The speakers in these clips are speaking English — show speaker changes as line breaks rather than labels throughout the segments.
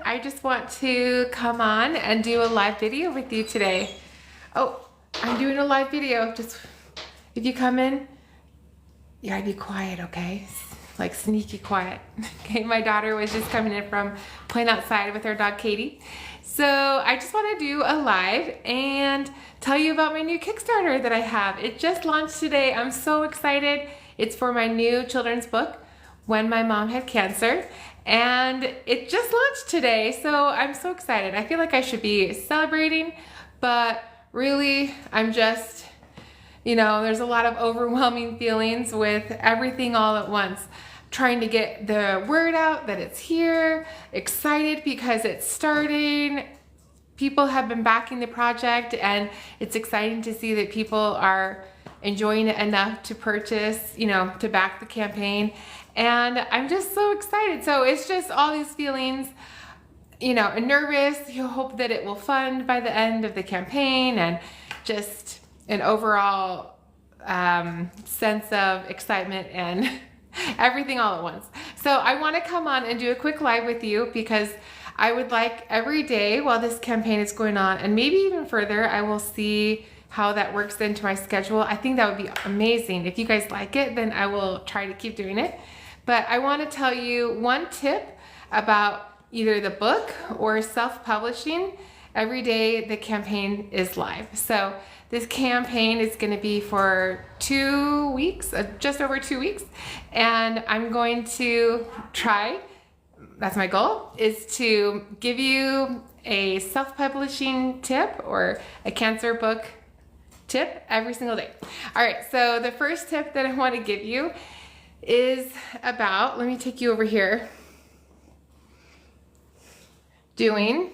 I just want to come on and do a live video with you today. Oh, I'm doing a live video. Just if you come in, you gotta be quiet, okay? Like sneaky quiet. Okay, my daughter was just coming in from playing outside with her dog Katie. So I just want to do a live and tell you about my new Kickstarter that I have. It just launched today. I'm so excited. It's for my new children's book, When My Mom Had Cancer. And it just launched today, so I'm so excited. I feel like I should be celebrating, but really I'm just, you know, there's a lot of overwhelming feelings with everything all at once. Trying to get the word out that it's here, excited because it's starting. People have been backing the project and it's exciting to see that people are enjoying it enough to purchase, you know, to back the campaign. And I'm just so excited. So it's just all these feelings, you know, nervous. You hope that it will fund by the end of the campaign and just an overall sense of excitement and everything all at once. So I want to come on and do a quick live with you because I would like every day while this campaign is going on, and maybe even further, I will see how that works into my schedule. I think that would be amazing. If you guys like it, then I will try to keep doing it. But I want to tell you one tip about either the book or self-publishing every day the campaign is live. So this campaign is going to be for 2 weeks, just over 2 weeks. And I'm going to try, that's my goal, is to give you a self-publishing tip or a cancer book tip every single day. All right, so the first tip that I want to give you is about, let me take you over here, doing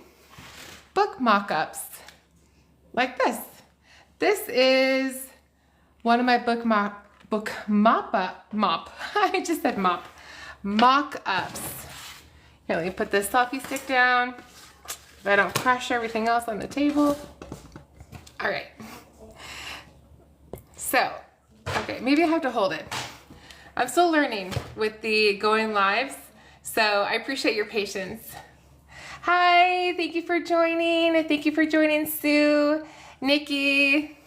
book mock-ups like this. This is one of my I just said mock-ups. Here, let me put this selfie stick down so I don't crush everything else on the table. All right. So, okay, maybe I have to hold it. I'm still learning with the going lives, so I appreciate your patience. Hi, thank you for joining. Thank you for joining, Sue, Nikki.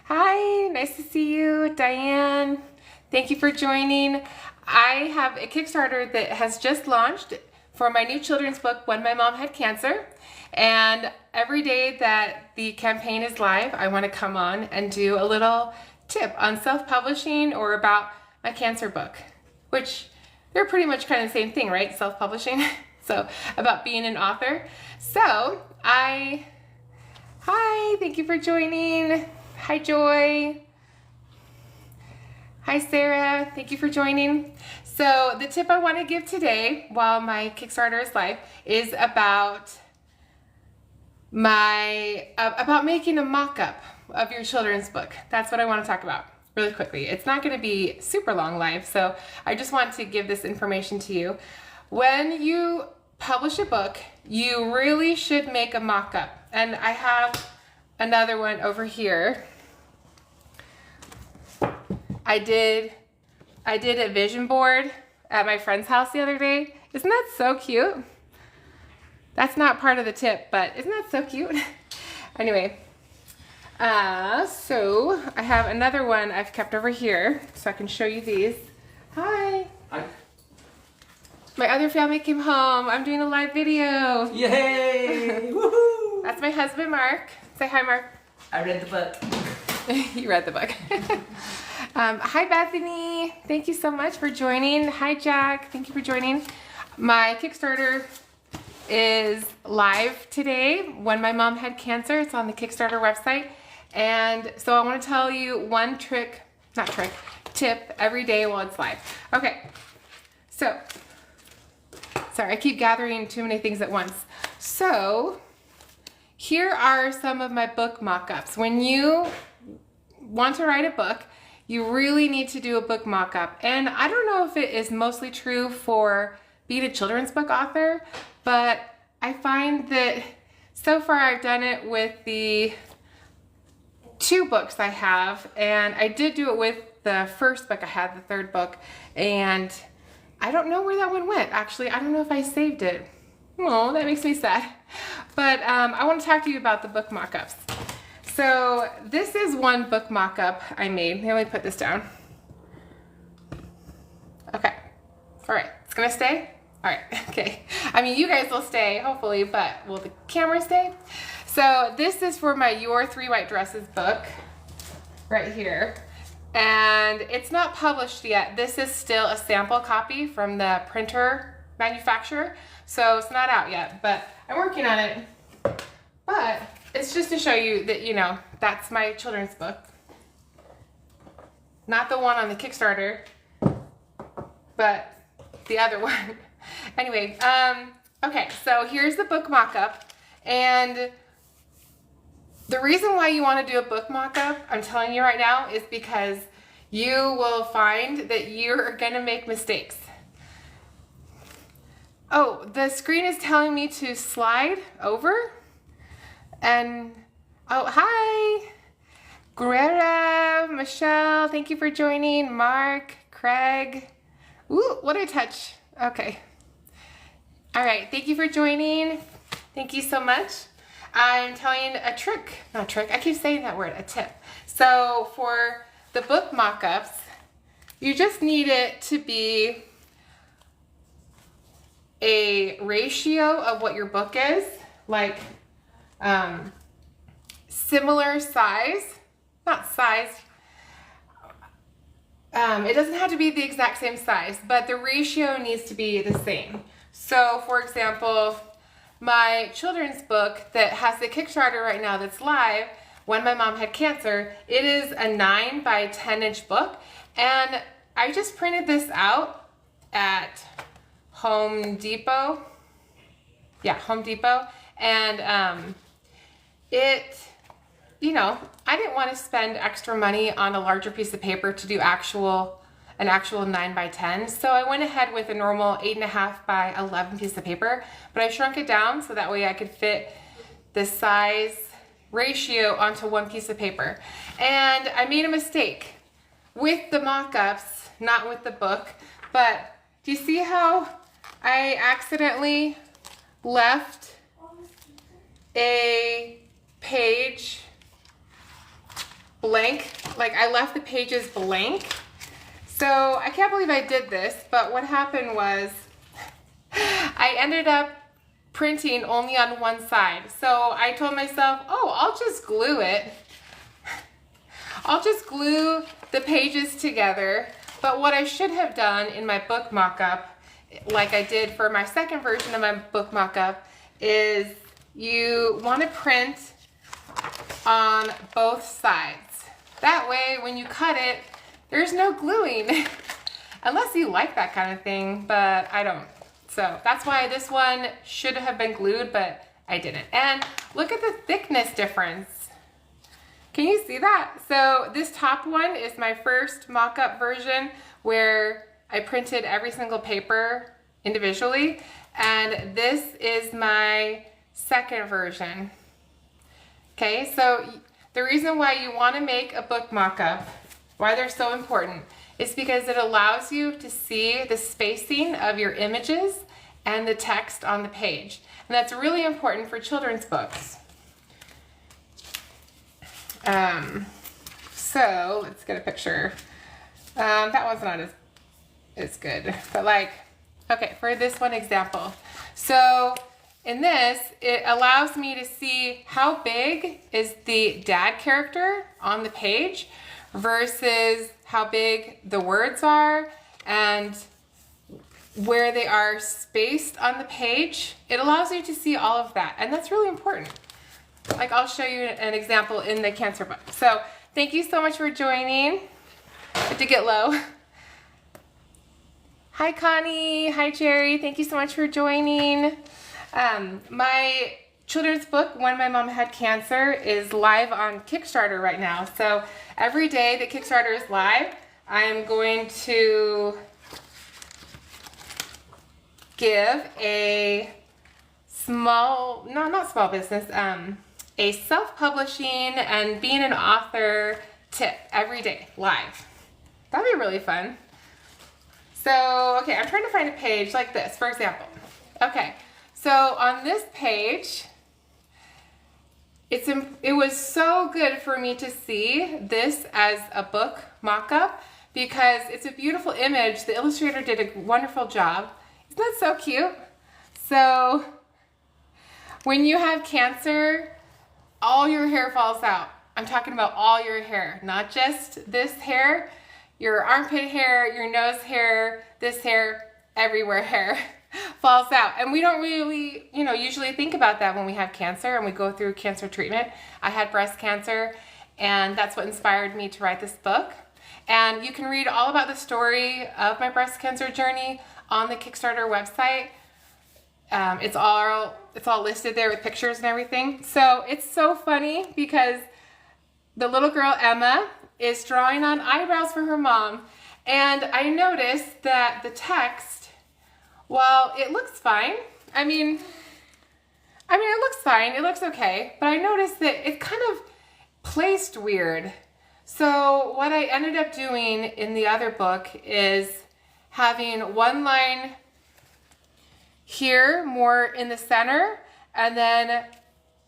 Hi, nice to see you, Diane. Thank you for joining. I have a Kickstarter that has just launched for my new children's book, When My Mom Had Cancer. And every day that the campaign is live, I want to come on and do a little tip on self-publishing or about my cancer book, which they're pretty much kind of the same thing, right? Self-publishing. So about being an author. So hi, thank you for joining. Hi, Joy. Hi, Sarah. Thank you for joining. So the tip I want to give today while my Kickstarter is live is about making a mock-up of your children's book. That's what I want to talk about really quickly. It's not going to be super long live, so I just want to give this information to you. When you publish a book, you really should make a mock-up. And I have another one over here. I did a vision board at my friend's house the other day. Isn't that so cute? That's not part of the tip, but isn't that so cute? Anyway, so I have another one I've kept over here so I can show you these. Hi.
Hi.
My other family came home. I'm doing a live video.
Yay! Woohoo!
That's my husband, Mark. Say hi, Mark.
I read the book.
You read the book. Hi, Bethany. Thank you so much for joining. Hi, Jack. Thank you for joining. My Kickstarter is live today. When My Mom Had Cancer. It's on the Kickstarter website. And so I want to tell you one tip every day while it's live. Okay. So, sorry, I keep gathering too many things at once. So, here are some of my book mock-ups. When you want to write a book, you really need to do a book mock-up. And I don't know if it is mostly true for being a children's book author, but I find that so far I've done it with the 2 books I have, and I did do it with the first book I had, the 3rd book, and I don't know where that one went. Actually, I don't know if I saved it. Oh, that makes me sad. But I want to talk to you about the book mock-ups. So this is one book mock-up I made. Let me put this down. Okay. All right. It's going to stay? All right. Okay. I mean, you guys will stay, hopefully, but will the camera stay? So this is for my Your 3 White Dresses book right here. And it's not published yet. This is still a sample copy from the printer manufacturer. So it's not out yet, but I'm working on it. But it's just to show you that, you know, that's my children's book. Not the one on the Kickstarter, but the other one. Anyway, okay, so here's the book mock-up. And the reason why you want to do a book mock-up, I'm telling you right now, is because you will find that you're going to make mistakes. Oh, the screen is telling me to slide over. And, oh, hi, Guerrera, Michelle, thank you for joining, Mark, Craig. Ooh, what did I touch? Okay. All right, thank you for joining. Thank you so much. I'm telling you a trick, not trick, I keep saying that word, a tip. So for the book mock-ups, you just need it to be a ratio of what your book is, like similar size, not size, it doesn't have to be the exact same size, but the ratio needs to be the same. So for example, my children's book that has the Kickstarter right now that's live, When My Mom Had Cancer, it is a 9 by 10 inch book, and I just printed this out at Home Depot. Yeah, Home Depot. And it, you know, I didn't want to spend extra money on a larger piece of paper to do an actual 9 by 10. So I went ahead with a normal 8.5 by 11 piece of paper, but I shrunk it down so that way I could fit the size ratio onto one piece of paper. And I made a mistake with the mock-ups, not with the book, but do you see how I accidentally left a page blank? Like I left the pages blank. So I can't believe I did this, but what happened was I ended up printing only on one side. So I told myself, oh, I'll just glue it. I'll just glue the pages together. But what I should have done in my book mock-up, like I did for my second version of my book mock-up, is you want to print on both sides. That way, when you cut it, there's no gluing. Unless you like that kind of thing, but I don't. So that's why this one should have been glued, but I didn't. And look at the thickness difference. Can you see that? So this top one is my first mock-up version where I printed every single paper individually. And this is my second version. Okay, so the reason why you want to make a book mock-up, why they're so important, is because it allows you to see the spacing of your images and the text on the page. And that's really important for children's books. So let's get a picture. That one's not as good, but like, okay, for this one example. So in this, it allows me to see how big is the dad character on the page versus how big the words are and where they are spaced on the page. It allows you to see all of that, and that's really important. Like I'll show you an example in the cancer book. So thank you so much for joining. Good to get low. Hi Connie, hi Jerry, thank you so much for joining. My children's book, When My Mom Had Cancer, is live on Kickstarter right now. So every day that Kickstarter is live, I am going to give a small, no, not small business, a self-publishing and being an author tip every day, live. That'd be really fun. So, okay, I'm trying to find a page like this, for example. Okay, So on this page, it was so good for me to see this as a book mock-up because it's a beautiful image. The illustrator did a wonderful job. Isn't that so cute? So when you have cancer, all your hair falls out. I'm talking about all your hair, not just this hair, your armpit hair, your nose hair, this hair, everywhere hair falls out. And we don't really, usually think about that when we have cancer and we go through cancer treatment. I had breast cancer, and that's what inspired me to write this book. And you can read all about the story of my breast cancer journey on the Kickstarter website. It's all listed there with pictures and everything. So it's so funny because the little girl Emma is drawing on eyebrows for her mom, and I noticed that the text, while it looks fine, I mean it looks fine, it looks okay, but I noticed that it kind of placed weird. So what I ended up doing in the other book is having one line here more in the center, and then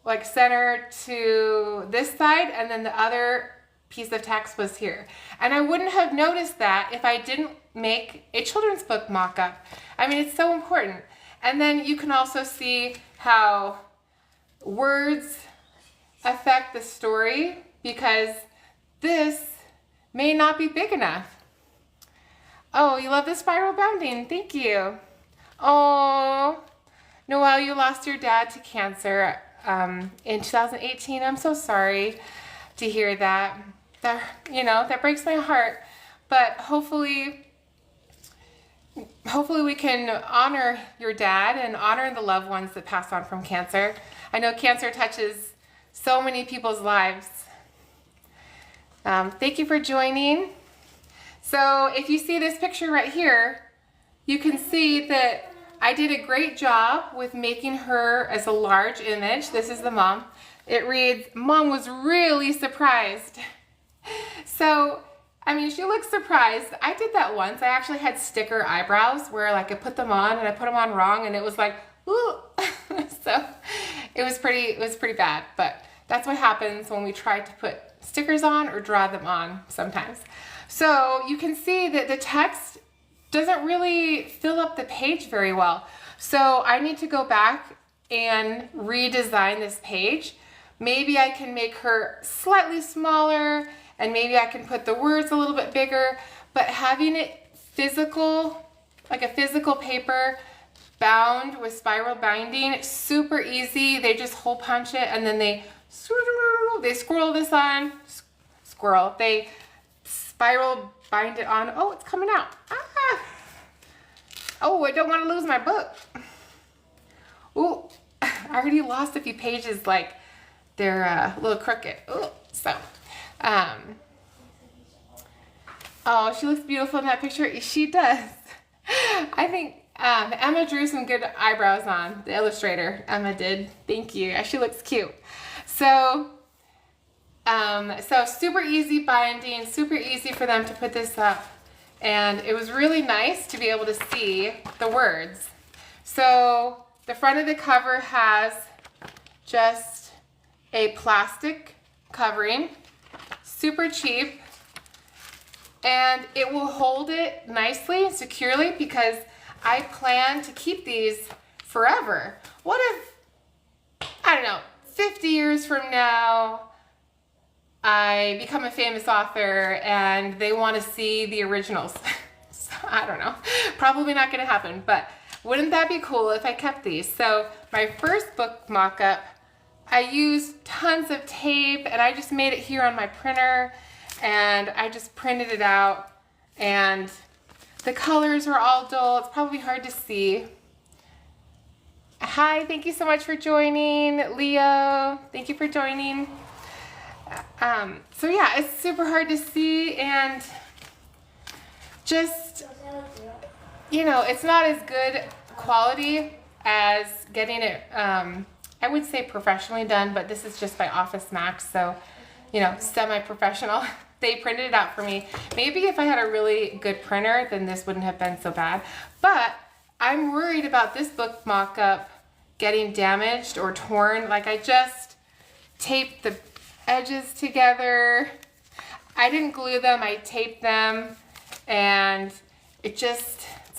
like center to this side, and then the other piece of text was here. And I wouldn't have noticed that if I didn't make a children's book mock-up. I mean, it's so important. And then you can also see how words affect the story, because this may not be big enough. Oh, you love the spiral bounding. Thank you. Oh, Noelle, you lost your dad to cancer in 2018. I'm so sorry to hear that. That breaks my heart. But hopefully we can honor your dad and honor the loved ones that pass on from cancer. I know cancer touches so many people's lives. Thank you for joining. So if you see this picture right here, you can see that I did a great job with making her as a large image. This is the mom. It reads, "Mom was really surprised." So, I mean, she looks surprised. I did that once. I actually had sticker eyebrows where like I put them on and I put them on wrong, and it was like, ooh. So it was pretty bad, but that's what happens when we try to put stickers on or draw them on sometimes. So you can see that the text doesn't really fill up the page very well. So I need to go back and redesign this page. Maybe I can make her slightly smaller, and maybe I can put the words a little bit bigger, but having it physical, like a physical paper bound with spiral binding, it's super easy. They just hole punch it, and then they squirrel this on, they spiral bind it on. Oh, it's coming out. Ah. Oh, I don't want to lose my book. Ooh, I already lost a few pages, like they're a little crooked. Ooh, so, oh, she looks beautiful in that picture. She does. I think Emma drew some good eyebrows on, the illustrator. Emma did. Thank you. She looks cute. So super easy binding, super easy for them to put this up. And it was really nice to be able to see the words. So the front of the cover has just a plastic covering, super cheap, and it will hold it nicely and securely because I plan to keep these forever. What if, I don't know, 50 years from now, I become a famous author and they want to see the originals? So, I don't know. Probably not going to happen, but wouldn't that be cool if I kept these? So my first book mock-up, I used tons of tape, and I just made it here on my printer, and I just printed it out, and the colors were all dull. It's probably hard to see. Hi, thank you so much for joining. Leo, thank you for joining. So yeah, it's super hard to see, and just, it's not as good quality as getting it, I would say professionally done, but this is just by Office Max, so, semi-professional. They printed it out for me. Maybe if I had a really good printer, then this wouldn't have been so bad. But I'm worried about this book mock-up getting damaged or torn. Like, I just taped the edges together. I didn't glue them, I taped them, and it's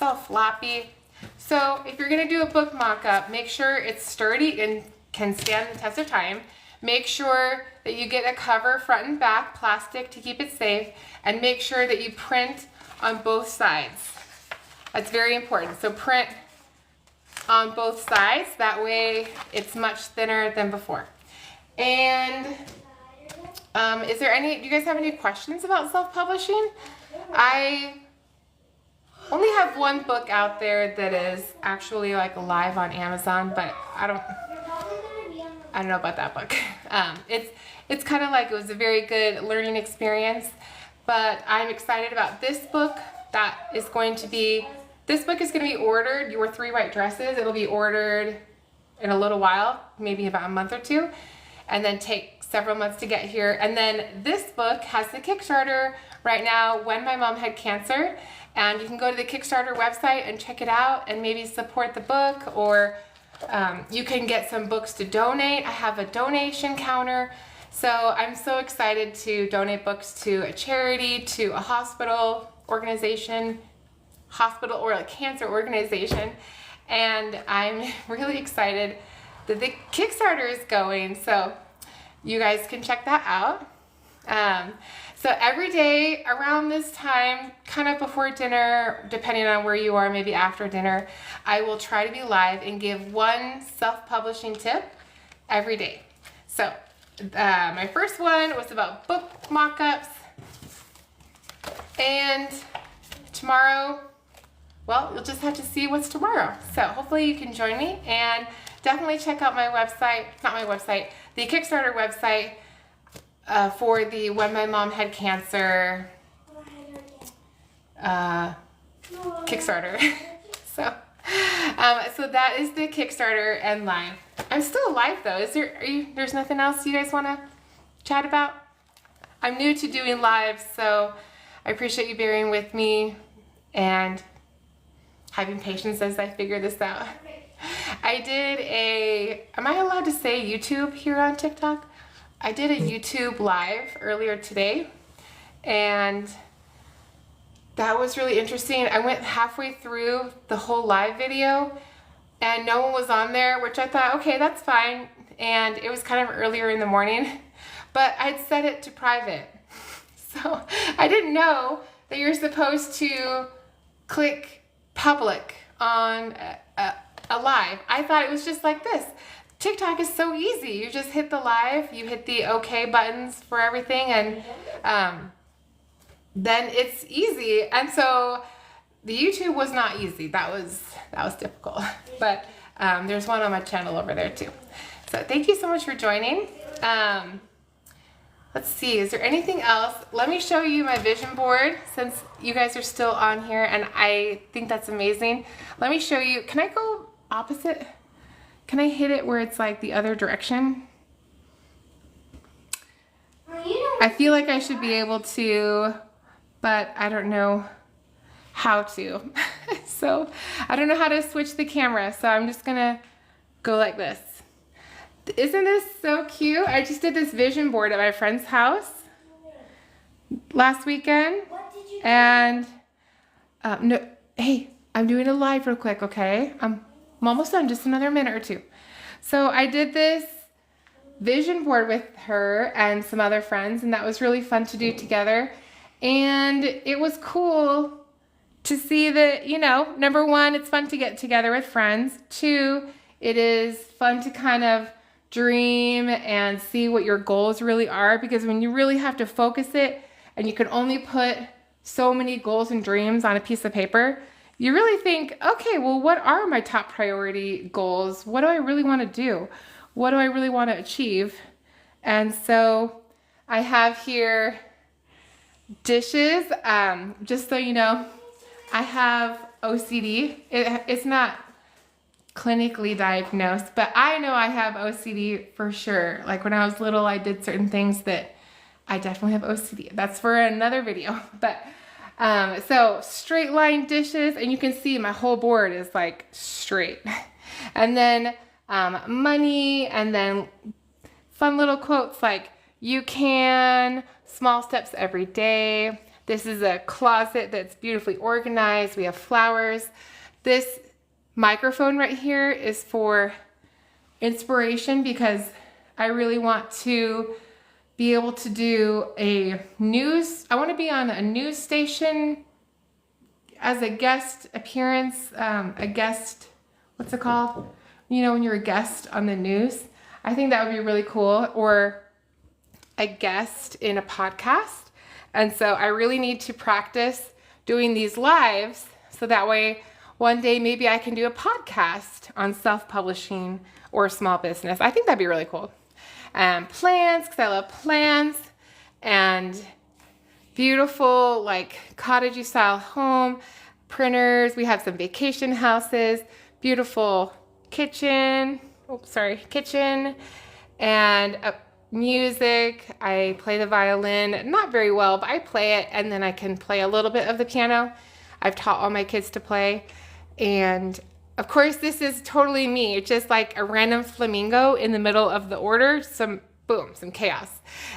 all floppy. So if you're gonna do a book mock-up, make sure it's sturdy and can stand the test of time. Make sure that you get a cover front and back, plastic, to keep it safe, and make sure that you print on both sides. That's very important. So print on both sides, that way it's much thinner than before. And do you guys have any questions about self-publishing? I only have one book out there that is actually like live on Amazon, but I don't know about that book. It's kind of like, it was a very good learning experience, but I'm excited about this book. This book is going to be ordered, Your 3 White Dresses. It'll be ordered in a little while, maybe about a month or two, and then take several months to get here. And then this book has the Kickstarter right now, When My Mom Had Cancer, and you can go to the Kickstarter website and check it out and maybe support the book, or you can get some books to donate. I have a donation counter, so I'm so excited to donate books to a charity, to a hospital or a cancer organization, and I'm really excited that the Kickstarter is going, so you guys can check that out. So every day around this time, kind of before dinner, depending on where you are, maybe after dinner, I will try to be live and give one self-publishing tip every day. So my first one was about book mock-ups, and tomorrow, well, you'll just have to see what's tomorrow. So hopefully you can join me, and definitely check out my website, the Kickstarter website for the When My Mom Had Cancer Kickstarter. So that is the Kickstarter and live. I'm still live though. There's nothing else you guys want to chat about? I'm new to doing live, so I appreciate you bearing with me and having patience as I figure this out. Am I allowed to say YouTube here on TikTok? I did a YouTube live earlier today, and that was really interesting. I went halfway through the whole live video and no one was on there, which I thought, okay, that's fine. And it was kind of earlier in the morning, but I'd set it to private. So I didn't know that you're supposed to click public on a live. I thought it was just like this. TikTok is so easy. You just hit the live, you hit the okay buttons for everything, and then it's easy. And so the YouTube was not easy. That was difficult. But there's one on my channel over there too. So thank you so much for joining. Let's see, is there anything else? Let me show you my vision board since you guys are still on here, and I think that's amazing. Let me show you. Can I go opposite? Can I hit it where it's like the other direction? I feel like I should be able to, but I don't know how to. So I don't know how to switch the camera, so I'm just gonna go like this. Isn't this so cute? I just did this vision board at my friend's house last weekend.
What did you do?
And no, hey, I'm doing a live real quick, okay? I'm almost done, just another minute or two. So I did this vision board with her and some other friends, and that was really fun to do together. And it was cool to see that, you know, number one, it's fun to get together with friends. Two, it is fun to kind of dream and see what your goals really are, because when you really have to focus it and you can only put so many goals and dreams on a piece of paper, you really think, okay, well, what are my top priority goals? What do I really want to do? What do I really want to achieve? And so I have here dishes. Just so you know, I have OCD. It's not clinically diagnosed, but I know I have OCD for sure. Like when I was little, I did certain things that I definitely have OCD. That's for another video. But so straight line dishes, and you can see my whole board is like straight. And then money, and then fun little quotes like, you can, small steps every day. This is a closet that's beautifully organized. We have flowers. This microphone right here is for inspiration because I really want to be able to do I want to be on a news station as a guest appearance, what's it called? You know, when you're a guest on the news. I think that would be really cool, or a guest in a podcast. And so I really need to practice doing these lives so that way one day maybe I can do a podcast on self-publishing or small business. I think that'd be really cool. Plants, because I love plants, and beautiful like cottagey style home, printers. We have some vacation houses, beautiful kitchen, and music. I play the violin, not very well, but I play it, and then I can play a little bit of the piano. I've taught all my kids to play, and of course this is totally me. It's just like a random flamingo in the middle of the order, some chaos.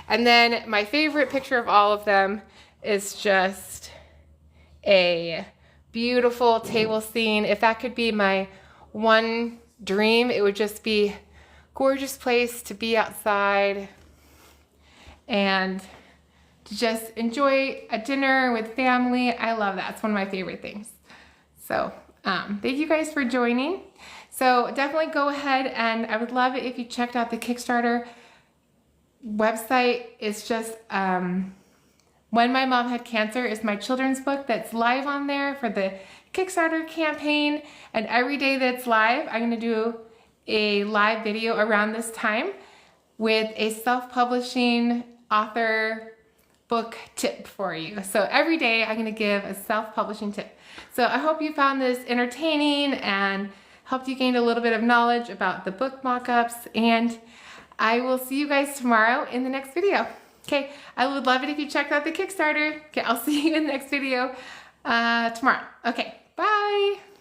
And then my favorite picture of all of them is just a beautiful table scene. If that could be my one dream, it would just be gorgeous place to be outside and to just enjoy a dinner with family. I love that. It's one of my favorite things. So thank you guys for joining. So definitely go ahead, and I would love it if you checked out the Kickstarter website. It's just When My Mom Had Cancer is my children's book that's live on there for the Kickstarter campaign, and every day that's live I'm going to do a live video around this time with a self-publishing author book tip for you. So every day I'm going to give a self-publishing tip. So I hope you found this entertaining and helped you gain a little bit of knowledge about the book mock-ups, and I will see you guys tomorrow in the next video. Okay, I would love it if you checked out the Kickstarter. Okay, I'll see you in the next video tomorrow. Okay, bye.